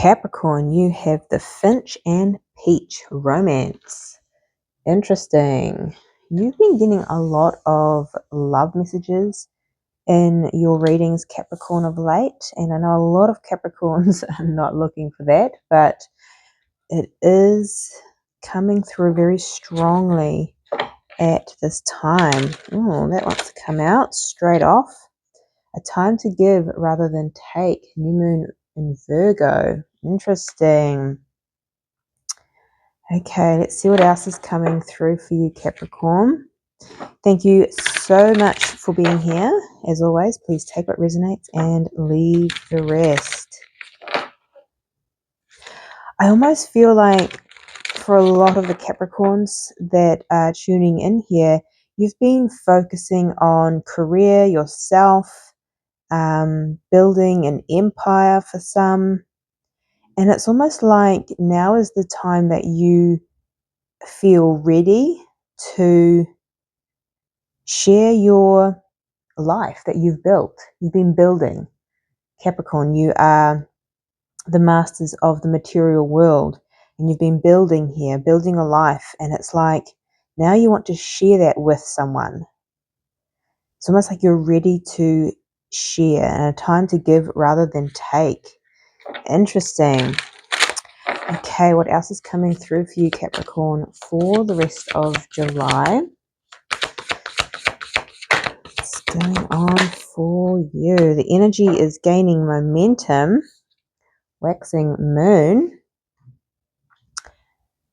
Capricorn, you have the Finch and Peach romance. Interesting. You've been getting a lot of love messages in your readings, Capricorn, of late. And I know a lot of Capricorns are not looking for that, but it is coming through very strongly at this time. Oh, that wants to come out straight off. A time to give rather than take. New moon in Virgo. Interesting. Okay, let's see what else is coming through for you, Capricorn. Thank you so much for being here. As always, please take what resonates and leave the rest. I almost feel like for a lot of the Capricorns that are tuning in here, you've been focusing on career, yourself, building an empire for some. And it's almost like now is the time that you feel ready to share your life that you've built. You've been building. Capricorn, you are the masters of the material world, and you've been building here, building a life. And it's like now you want to share that with someone. It's almost like you're ready to share and a time to give rather than take. Interesting. Okay, what else is coming through for you, Capricorn, for the rest of July? What's going on for you? The energy is gaining momentum. Waxing moon.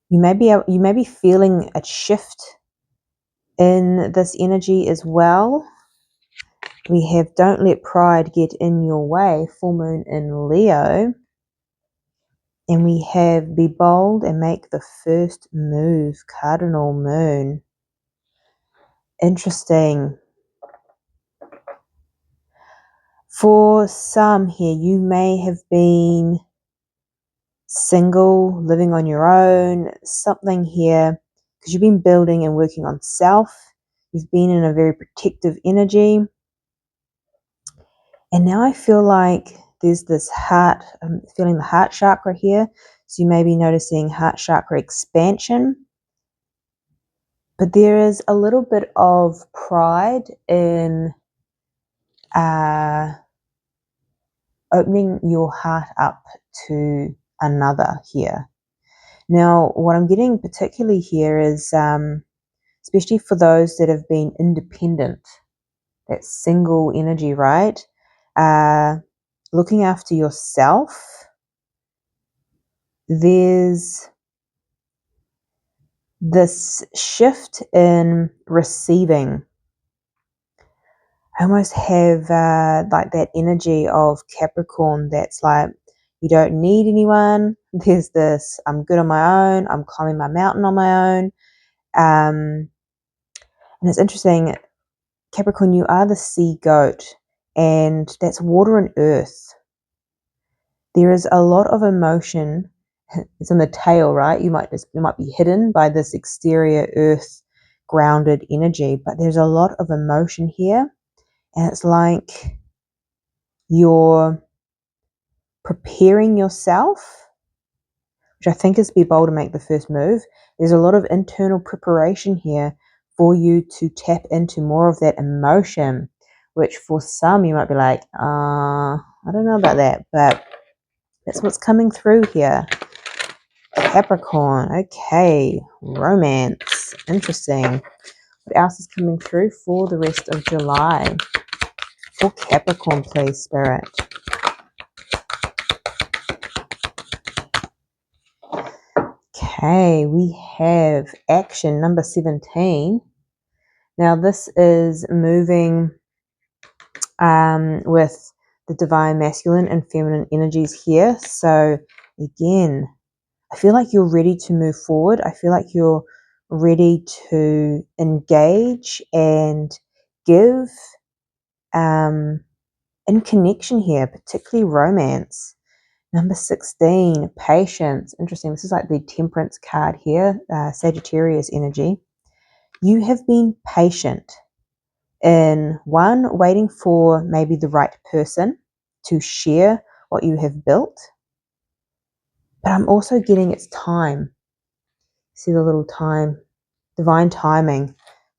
You may be feeling a shift in this energy as well. We have don't let pride get in your way. Full moon in Leo. And we have be bold and make the first move. Cardinal moon. Interesting. For some here, you may have been single, living on your own, something here, because you've been building and working on self. You've been in a very protective energy. And now I feel like there's this heart, I'm feeling the heart chakra here. So you may be noticing heart chakra expansion. But there is a little bit of pride in opening your heart up to another here. Now, what I'm getting particularly here is, especially for those that have been independent, that single energy, right? Looking after yourself, there's this shift in receiving. I almost have like that energy of Capricorn that's like, you don't need anyone. There's this, I'm good on my own. I'm climbing my mountain on my own. And it's interesting, Capricorn, you are the sea goat, and that's water and earth. There is a lot of emotion. It's in the tail, right? You might be hidden by this exterior earth grounded energy, but there's a lot of emotion here. And it's like you're preparing yourself, which I think is be bold to make the first move. There's a lot of internal preparation here for you to tap into more of that emotion, which for some you might be like, I don't know about that, but that's what's coming through here. Capricorn, okay, romance, interesting. What else is coming through for the rest of July? For Capricorn, please, Spirit. Okay, we have action number 17. Now this is moving with the divine masculine and feminine energies here. So again, I feel like you're ready to move forward. I feel like you're ready to engage and give in connection here, particularly romance. Number 16, patience. Interesting. This is like the temperance card here, Sagittarius energy. You have been patient in one, waiting for maybe the right person to share what you have built. but I'm also getting it's time. See the little time, divine timing,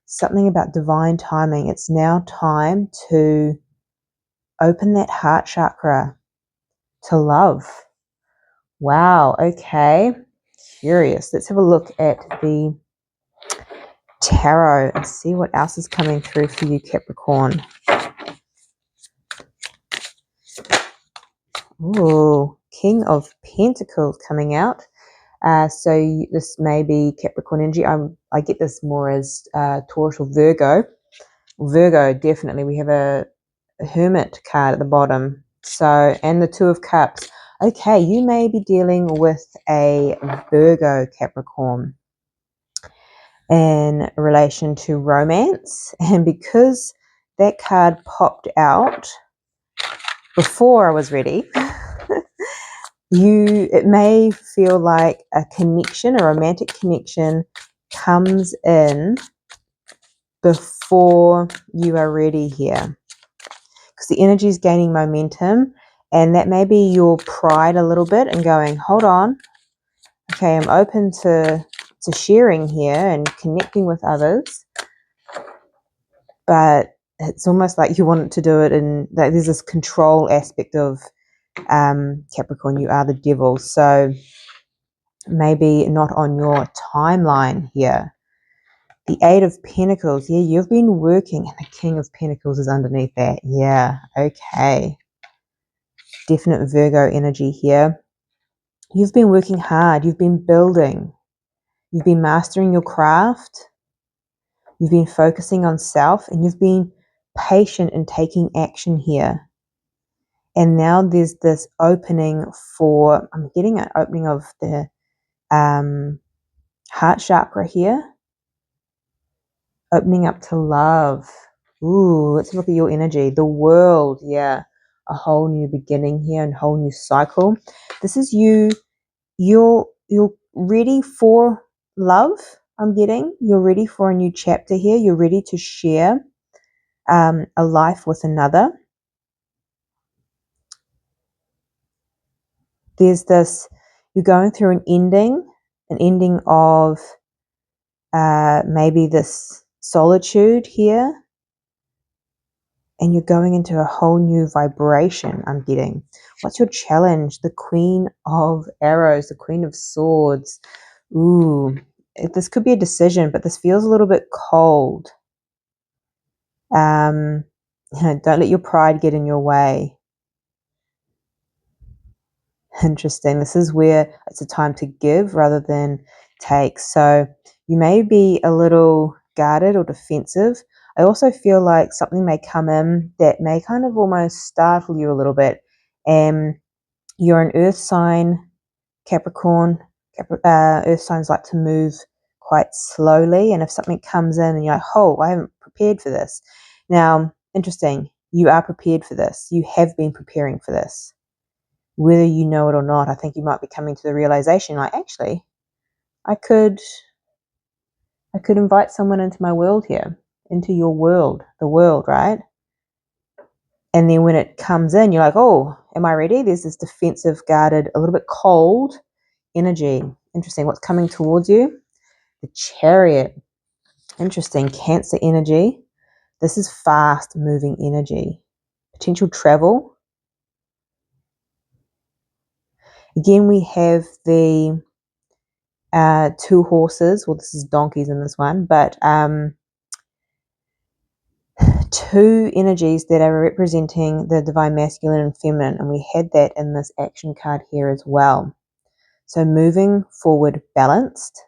something about divine timing. It's now time to open that heart chakra to love. Wow, okay. Curious. Let's have a look at the tarot and see what else is coming through for you, Capricorn. Ooh, King of Pentacles coming out. So this may be Capricorn energy. I get this more as Taurus or Virgo. Virgo, definitely. We have a Hermit card at the bottom. So, and the Two of Cups. Okay, you may be dealing with a Virgo Capricorn in relation to romance. And because that card popped out before I was ready, it may feel like a connection, a romantic connection comes in before you are ready here, because the energy is gaining momentum, and that may be your pride a little bit and going, hold on, okay, I'm open to sharing here and connecting with others, but it's almost like you want to do it, and there's this control aspect of Capricorn. You are the devil, so maybe not on your timeline here. The Eight of Pentacles, yeah, you've been working, and the King of Pentacles is underneath that. Yeah, okay. Definite Virgo energy here. You've been working hard. You've been building. You've been mastering your craft. You've been focusing on self, and you've been patient in taking action here. And now there's this opening for, I'm getting an opening of the heart chakra here. Opening up to love. Ooh, let's look at your energy. The World, yeah. A whole new beginning here and a whole new cycle. This is you. You're ready for love, I'm getting. You're ready for a new chapter here. You're ready to share a life with another. There's this, you're going through an ending of maybe this solitude here. And you're going into a whole new vibration, I'm getting. What's your challenge? The Queen of Arrows, the Queen of Swords. Ooh, this could be a decision, but this feels a little bit cold. Don't let your pride get in your way. Interesting. This is where it's a time to give rather than take. So you may be a little guarded or defensive. I also feel like something may come in that may kind of almost startle you a little bit. And you're an earth sign, Capricorn. Earth signs like to move quite slowly. And if something comes in and you're like, oh, I haven't prepared for this. Now, interesting. You are prepared for this. You have been preparing for this. Whether you know it or not, I think you might be coming to the realization, like, actually, I could invite someone into my world here, into your world, the world, right? And then when it comes in, you're like, oh, am I ready? There's this defensive, guarded, a little bit cold energy. Interesting. What's coming towards you? The Chariot. Interesting. Cancer energy. This is fast moving energy. Potential travel. Again, we have the two horses. Well, this is donkeys in this one, but two energies that are representing the divine masculine and feminine, and we had that in this action card here as well. So moving forward balanced.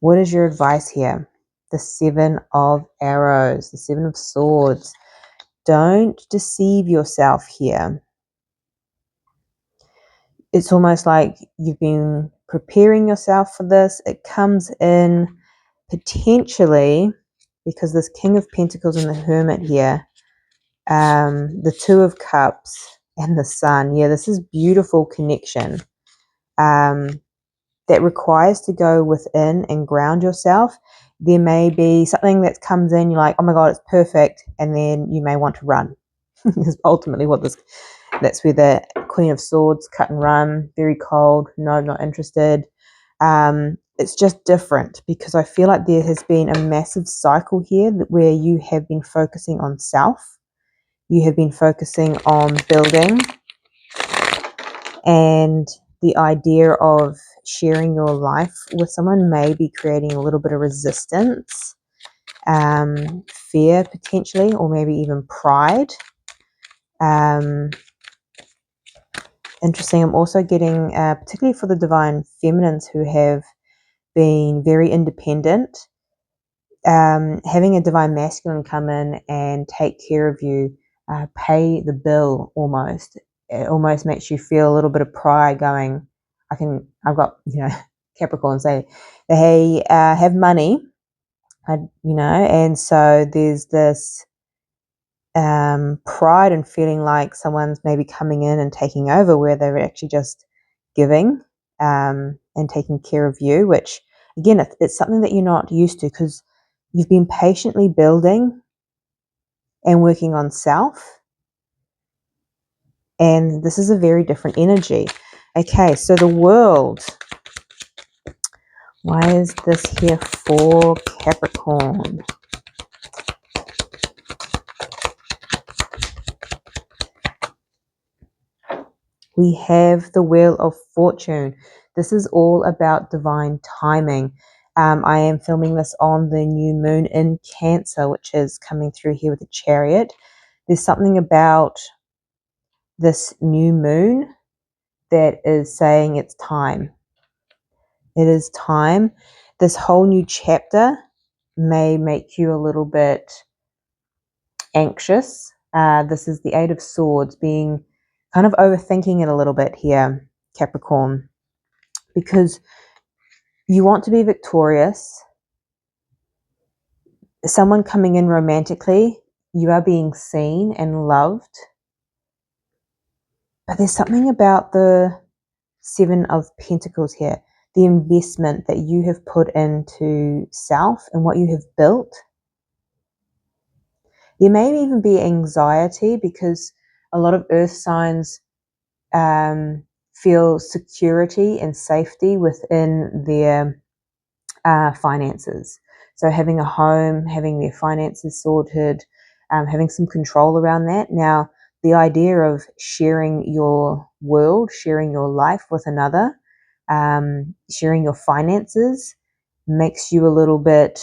What is your advice here? The Seven of Arrows, the Seven of Swords. Don't deceive yourself here. It's almost like you've been preparing yourself for this. It comes in potentially because this King of Pentacles and the Hermit here, the Two of Cups and the Sun. Yeah, this is beautiful connection that requires to go within and ground yourself. There may be something that comes in, you're like, oh my God, it's perfect. And then you may want to run. Is ultimately what that's where the Queen of Swords, cut and run, very cold, no, not interested. It's just different because I feel like there has been a massive cycle here where you have been focusing on self, you have been focusing on building, and the idea of sharing your life with someone may be creating a little bit of resistance, fear potentially, or maybe even pride. Interesting. I'm also getting, particularly for the divine feminines who have been very independent, having a divine masculine come in and take care of you, pay the bill almost. It almost makes you feel a little bit of pride going, I've got, Capricorn say, they have money, and so there's this pride and feeling like someone's maybe coming in and taking over where they're actually just giving and taking care of you, which again, it's something that you're not used to because you've been patiently building and working on self. And this is a very different energy. Okay, so the world. Why is this here for Capricorn? We have the Wheel of Fortune. This is all about divine timing. I am filming this on the new moon in Cancer, which is coming through here with the Chariot. There's something about this new moon that is saying it's time. It is time. This whole new chapter may make you a little bit anxious. This is the Eight of Swords, being kind of overthinking it a little bit here, Capricorn, because you want to be victorious. Someone coming in romantically, you are being seen and loved. But there's something about the Seven of Pentacles here, the investment that you have put into self and what you have built. There may even be anxiety because a lot of earth signs feel security and safety within their finances. So having a home, having their finances sorted, having some control around that. Now, the idea of sharing your world, sharing your life with another, sharing your finances makes you a little bit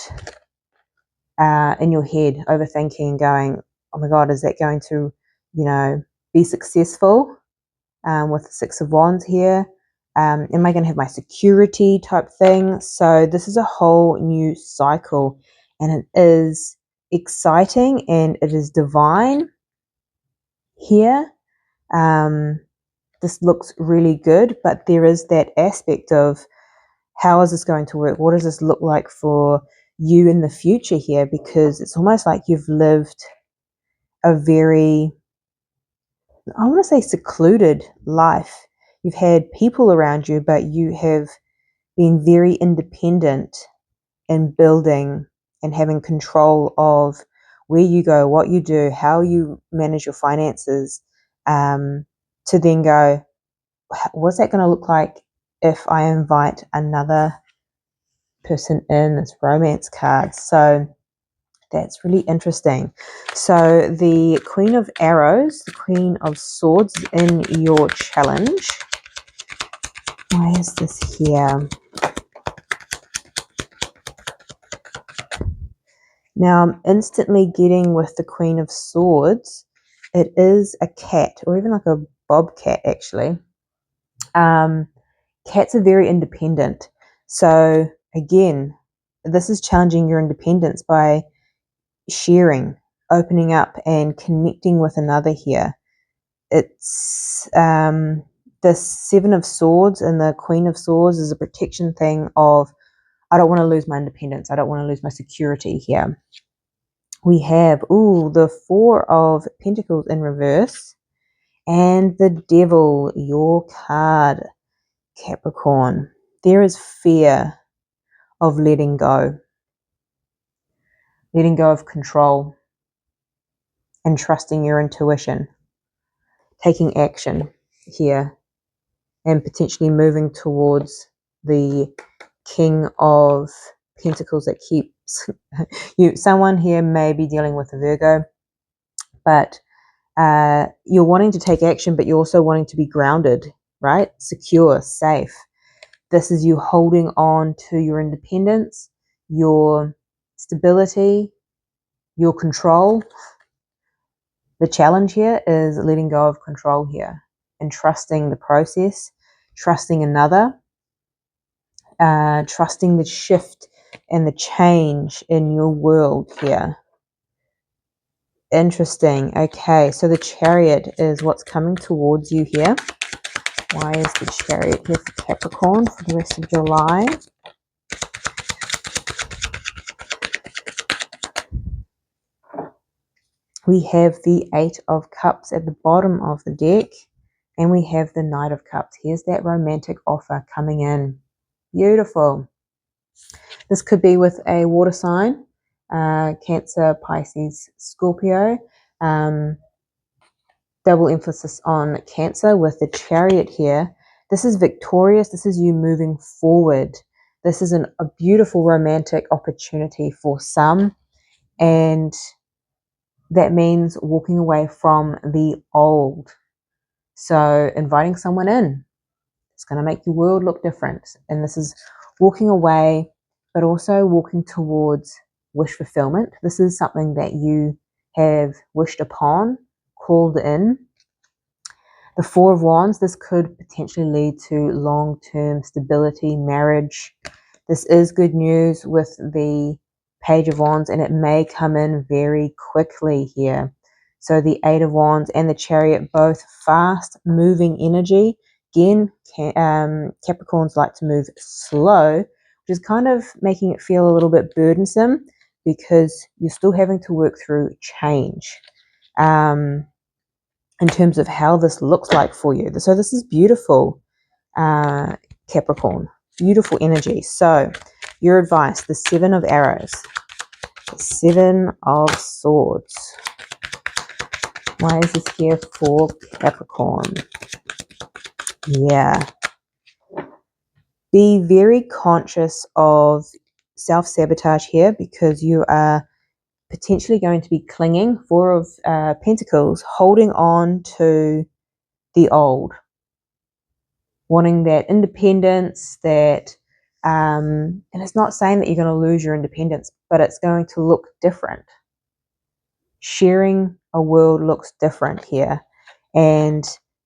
in your head, overthinking, going, oh my God, is that going to, be successful? With the Six of Wands here. Am I going to have my security type thing? So this is a whole new cycle, and it is exciting and it is divine here. This looks really good, but there is that aspect of how is this going to work? What does this look like for you in the future here? Because it's almost like you've lived a very, I want to say, secluded life. You've had people around you, but you have been very independent in building and having control of where you go, what you do, how you manage your finances, to then go, what's that going to look like if I invite another person in, this romance card? So that's really interesting. So the Queen of Arrows, the Queen of Swords in your challenge. Why is this here? Now I'm instantly getting with the Queen of Swords. It is a cat, or even like a bobcat actually. Cats are very independent. So again, this is challenging your independence by sharing, opening up and connecting with another here. It's the Seven of Swords and the Queen of Swords is a protection thing of, I don't want to lose my independence. I don't want to lose my security here. We have, the Four of Pentacles in reverse and the Devil, your card, Capricorn. There is fear of letting go of control and trusting your intuition, taking action. here, and potentially moving towards the King of Pentacles that keeps someone here may be dealing with a Virgo, but you're wanting to take action, but you're also wanting to be grounded, right? Secure, safe. This is you holding on to your independence, your stability, your control. The challenge here is letting go of control here and trusting the process, trusting another, trusting the shift and the change in your world here. Interesting. Okay, so the Chariot is what's coming towards you here. Why is the Chariot here for Capricorn for the rest of July? We have the Eight of Cups at the bottom of the deck, and we have the Knight of Cups. Here's that romantic offer coming in. Beautiful. This could be with a water sign, Cancer, Pisces, Scorpio. Double emphasis on Cancer with the Chariot here. This is victorious. This is you moving forward. This is a beautiful romantic opportunity for some, and that means walking away from the old. So inviting someone in, it's going to make your world look different. And this is walking away, but also walking towards wish fulfillment. This is something that you have wished upon, called in. The Four of Wands, this could potentially lead to long-term stability, marriage. This is good news with the Page of Wands, and it may come in very quickly here. So the Eight of Wands and the Chariot, both fast-moving energy. Again, Capricorns like to move slow, which is kind of making it feel a little bit burdensome because you're still having to work through change. In terms of how this looks like for you. So this is beautiful, Capricorn. Beautiful energy. So your advice, the Seven of Arrows, the Seven of Swords. Why is this here for Capricorn? Yeah. Be very conscious of self-sabotage here because you are potentially going to be clinging. Four of Pentacles, holding on to the old, wanting that independence, that and it's not saying that you're going to lose your independence, but it's going to look different. Sharing a world looks different here, and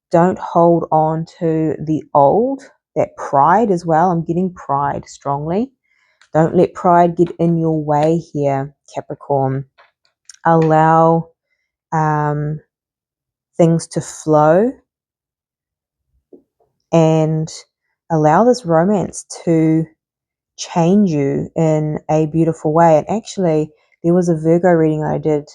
don't hold on to the old. That pride as well, I'm getting pride strongly. Don't let pride get in your way here, Capricorn. Allow things to flow and allow this romance to change you in a beautiful way. And actually, there was a Virgo reading that I did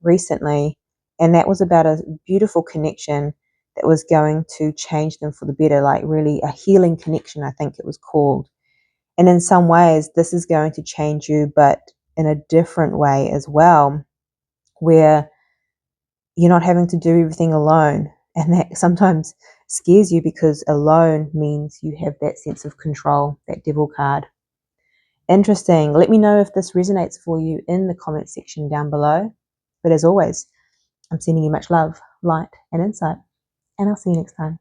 recently, and that was about a beautiful connection that was going to change them for the better, like really a healing connection, I think it was called. And in some ways, this is going to change you, but in a different way as well, where you're not having to do everything alone. And that sometimes scares you because alone means you have that sense of control, that Devil card. Interesting. Let me know if this resonates for you in the comment section down below. But as always, I'm sending you much love, light, and insight. And I'll see you next time.